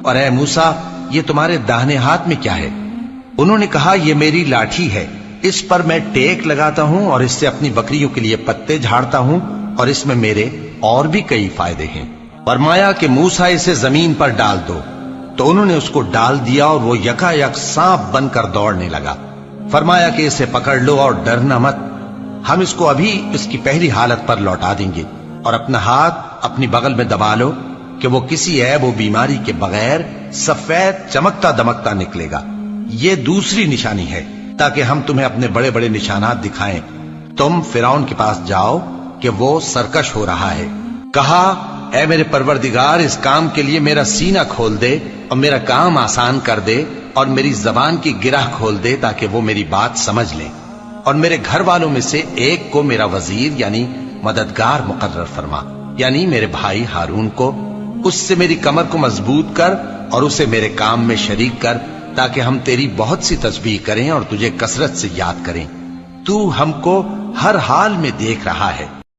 اور اے موسیٰ یہ تمہارے داہنے ہاتھ میں کیا ہے؟ انہوں نے کہا یہ میری لاٹھی ہے، اس پر میں ٹیک لگاتا ہوں اور اس سے اپنی بکریوں کے لیے پتے جھاڑتا ہوں، اور اس میں میرے اور بھی کئی فائدے ہیں۔ فرمایا کہ موسیٰ اسے زمین پر ڈال دو، تو انہوں نے اس کو ڈال دیا اور وہ یکا یک سانپ بن کر دوڑنے لگا۔ فرمایا کہ اسے پکڑ لو اور ڈرنا مت، ہم اس کو ابھی اس کی پہلی حالت پر لوٹا دیں گے، اور اپنا ہاتھ اپنی بغل میں دبا لو کہ وہ کسی عیب و بیماری کے بغیر سفید چمکتا دمکتا نکلے گا۔ یہ دوسری نشانی ہے تاکہ ہم تمہیں اپنے بڑے بڑے نشانات دکھائیں۔ تم فرعون کے پاس جاؤ کہ وہ سرکش ہو رہا ہے۔ کہا اے میرے پروردگار اس کام کے لیے میرا سینہ کھول دے اور میرا کام آسان کر دے اور میری زبان کی گرہ کھول دے تاکہ وہ میری بات سمجھ لیں، اور میرے گھر والوں میں سے ایک کو میرا وزیر یعنی مددگار مقرر فرما، یعنی میرے بھائی ہارون کو۔ اس سے میری کمر کو مضبوط کر اور اسے میرے کام میں شریک کر تاکہ ہم تیری بہت سی تسبیح کریں اور تجھے کثرت سے یاد کریں۔ تو ہم کو ہر حال میں دیکھ رہا ہے۔